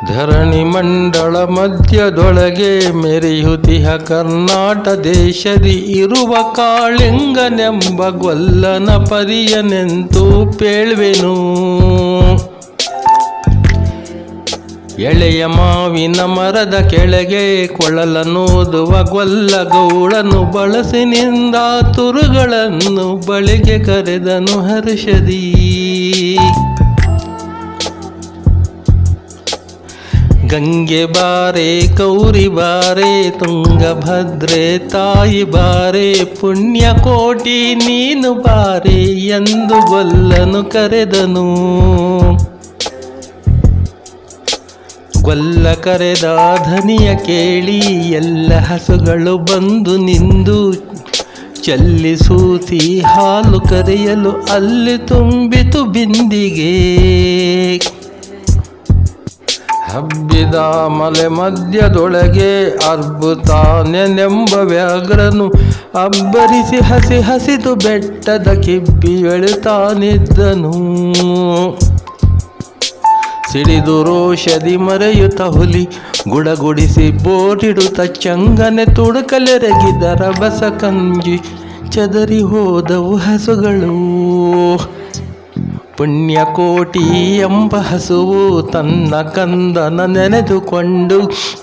ಧರಣಿ ಮಂಡಳ ಮಧ್ಯದೊಳಗೆ ಮೆರೆಯುತಿಹ ಕರ್ನಾಟ ದೇಶದಿ ಇರುವ ಕಾಳಿಂಗನೆಂಬ ಗೊಲ್ಲನ ಪರಿಯನೆಂತೂ ಪೇಳ್ವೆನು. ಎಳೆಯ ಮಾವಿನ ಮರದ ಕೆಳಗೆ ಕೊಳಲನೋದುವ ಗೊಲ್ಲ ಗೌಳನು ಬಳಸಿನಿಂದ ತುರುಗಳನ್ನು ಬಳಿಗೆ ಕರೆದನು ಹರ್ಷದಿ. ಗಂಗೆ ಬಾರೆ ಗೌರಿ ಬಾರೆ ತುಂಗಭದ್ರೆ ತಾಯಿ ಬಾರೆ ಪುಣ್ಯಕೋಟಿ ನೀನು ಬಾರೆ ಎಂದು ಗೊಲ್ಲನು ಕರೆದನು. ಗೊಲ್ಲ ಕರೆದ ಧನಿಯ ಕೇಳಿ ಎಲ್ಲ ಹಸುಗಳು ಬಂದು ನಿಂದು ಚಲ್ಲಿಸೂತಿ ಹಾಲು ಕರೆಯಲು ಅಲ್ಲಿ ತುಂಬಿತು ಬಿಂದಿಗೆ. ಹಬ್ಬಿದ ಮಲೆ ಮಧ್ಯದೊಳಗೆ ಅರ್ಬುತಾನೆಂಬ ವ್ಯಾಘ್ರನು ಅಬ್ಬರಿಸಿ ಹಸಿದು ಬೆಟ್ಟದ ಕಿಬ್ಬಿಯೆಳುತ್ತಾನಿದ್ದನು. ಸಿಡಿದು ರೋಷದಿ ಮರೆಯುತ್ತ ಹುಲಿ ಗುಡಗುಡಿಸಿ ಬೋರಿಡುತ್ತ ಚಂಗನೆ ತುಡುಕಲೆರಗಿದ ರಭಸ ಕಂಜಿ ಚದರಿ ಹೋದವು ಹಸುಗಳು. ಪುಣ್ಯಕೋಟಿ ಎಂಬ ಹಸುವು ತನ್ನ ಕಂದನ ನೆನೆದುಕೊಂಡು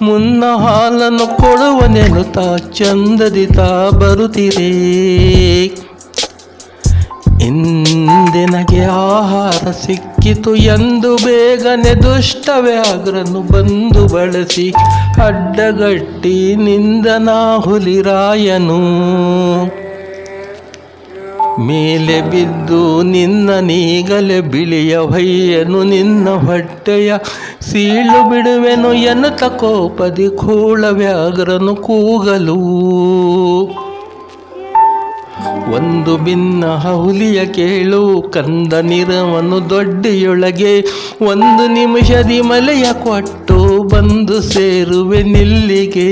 ಮುನ್ನ ಹಾಲನ್ನು ಕೊಡುವನೆನುತ್ತಾ ಚಂದದಿ ತಾ ಬರುತ್ತಿರೇ. ಇಂದೆನಗೆ ಆಹಾರ ಸಿಕ್ಕಿತು ಎಂದು ಬೇಗನೆ ದುಷ್ಟ ವ್ಯಾಘ್ರನು ಬಂದು ಬಳಸಿ ಅಡ್ಡಗಟ್ಟಿ ನಿಂದನ ಹುಲಿರಾಯನು. ಮೇಲೆ ಬಿದ್ದು ನಿನ್ನ ನೀಗಲೆ ಬಿಳಿಯ ಹೊಯ್ಯನು ನಿನ್ನ ಹೊಟ್ಟೆಯ ಸೀಳು ಬಿಡುವೆನು ಎನ್ನುತ್ತ ಕೋಪದಿ ಕೂಳ ವ್ಯಾಘ್ರನು ಕೂಗಲು. ಒಂದು ಭಿನ್ನ ಹುಲಿಯ ಕೇಳು ಕಂದ ನಿರವನು ದೊಡ್ಡಿಯೊಳಗೆ ಒಂದು ನಿಮಿಷದಿ ಮಲೆಯ ಕೊಟ್ಟು ಬಂದು ಸೇರುವೆ ನಿಲ್ಲಿಗೆ.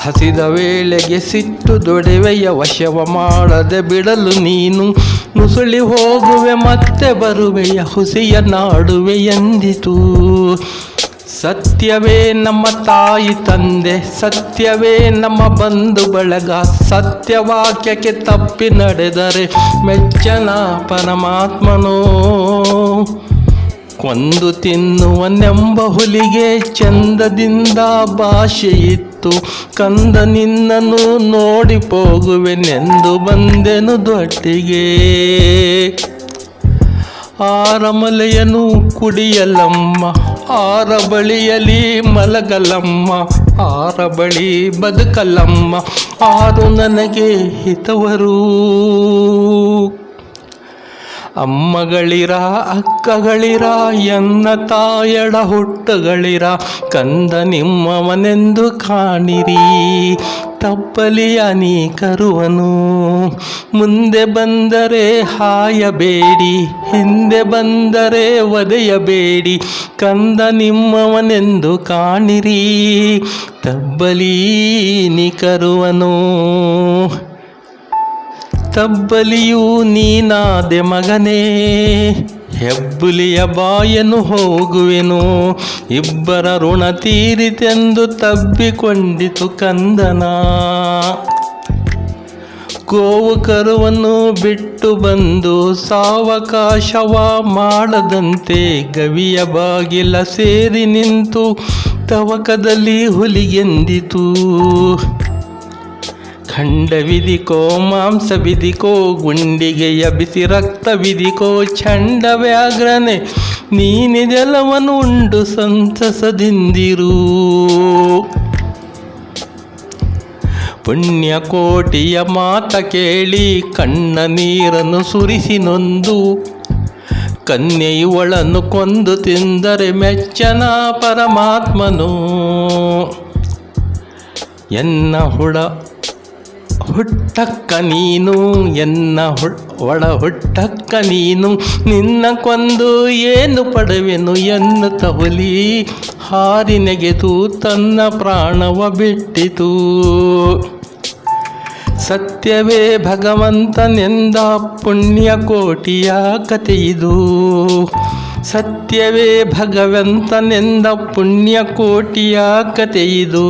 ಹಸಿದ ವೇಳೆಗೆ ಸಿಟ್ಟು ದೊಡೆವೆಯ ವಶವ ಮಾಡದೆ ಬಿಡಲು ನೀನು ನುಸುಳಿ ಹೋಗುವೆ ಮತ್ತೆ ಬರುವೆಯ ಹುಸಿಯ ನಾಡುವೆ ಎಂದಿತು. ಸತ್ಯವೇ ನಮ್ಮ ತಾಯಿ ತಂದೆ ಸತ್ಯವೇ ನಮ್ಮ ಬಂಧು ಬಳಗ ಸತ್ಯವಾಕ್ಯಕ್ಕೆ ತಪ್ಪಿ ನಡೆದರೆ ಮೆಚ್ಚನ ಪರಮಾತ್ಮನೋ. ಕೊಂದು ತಿನ್ನುವನೆಂಬ ಹುಲಿಗೆ ಚಂದದಿಂದ ಭಾಷೆಯಿತ್ತು ಕಂದ ನಿನ್ನನ್ನು ನೋಡಿ ಹೋಗುವೆನೆಂದು ಬಂದೆನು ದೊಟ್ಟಿಗೆ. ಆರಮಲೆಯನು ಕುಡಿಯಲಮ್ಮ ಆರ ಬಳಿಯಲಿ ಮಲಗಲಮ್ಮ ಆರ ಬಳಿ ಬದುಕಲಮ್ಮ ಆರು ನನಗೆ ಹಿತವರು. ಅಮ್ಮಗಳಿರ ಅಕ್ಕಗಳಿರ ಎನ್ನ ತಾಯಡ ಹುಟ್ಟುಗಳಿರ ಕಂದ ನಿಮ್ಮವನೆಂದು ಕಾಣಿರಿ ತಪ್ಪಲಿಯ ನೀ ಕರುವನು. ಮುಂದೆ ಬಂದರೆ ಹಾಯಬೇಡಿ ಹಿಂದೆ ಬಂದರೆ ಒದೆಯಬೇಡಿ ಕಂದ ನಿಮ್ಮವನೆಂದು ಕಾಣಿರಿ ತಬ್ಬಲಿ ನೀ ಕರುವನು. ತಬ್ಬಲಿಯೂ ನೀನಾದೆ ಮಗನೇ ಹೆಬ್ಬುಲಿಯ ಬಾಯನು ಹೋಗುವೆನು ಇಬ್ಬರ ಋಣ ತೀರಿತೆಂದು ತಬ್ಬಿಕೊಂಡಿತು ಕಂದನ. ಗೋವು ಕರುವನ್ನು ಬಿಟ್ಟು ಬಂದು ಸಾವಕಾಶವ ಮಾಡದಂತೆ ಗವಿಯ ಬಾಗಿಲ ಸೇರಿ ನಿಂತು ತವಕದಲ್ಲಿ ಹುಲಿಗೆಂದಿತು. ಖಂಡವಿದಿಕೋ ಮಾಂಸವಿದಿಕೋ ಗುಂಡಿಗೆಯ ಬಿಸಿ ರಕ್ತವಿದಿಕೋ ಚಂಡ ವ್ಯಾಘ್ರನೆ ನೀನಿದೆಲ್ಲವನ್ನು ಉಂಡು ಸಂತಸದಿಂದಿರು. ಪುಣ್ಯಕೋಟಿಯ ಮಾತ ಕೇಳಿ ಕಣ್ಣ ನೀರನ್ನು ಸುರಿಸಿ ನೊಂದು ಕನ್ಯೆಯುವಳನ್ನು ಕೊಂದು ತಿಂದರೆ ಮೆಚ್ಚನ ಪರಮಾತ್ಮನು. ಎನ್ನ ಹುಟ್ಟಕ್ಕ ನೀನು ಎನ್ನ ಒಳ ಹುಟ್ಟಕ್ಕ ನೀನು ನಿನ್ನ ಕೊಂದು ಏನು ಪಡೆವೆನು ಎನ್ನುತ್ತ ಹುಲಿ ಹಾರಿ ನೆಗೆದು ತನ್ನ ಪ್ರಾಣವ ಬಿಟ್ಟಿತು. ಸತ್ಯವೇ ಭಗವಂತನೆಂದ ಪುಣ್ಯಕೋಟಿಯ ಕಥೆಯಿದು. ಸತ್ಯವೇ ಭಗವಂತನೆಂದ ಪುಣ್ಯಕೋಟಿಯ ಕಥೆಯಿದು.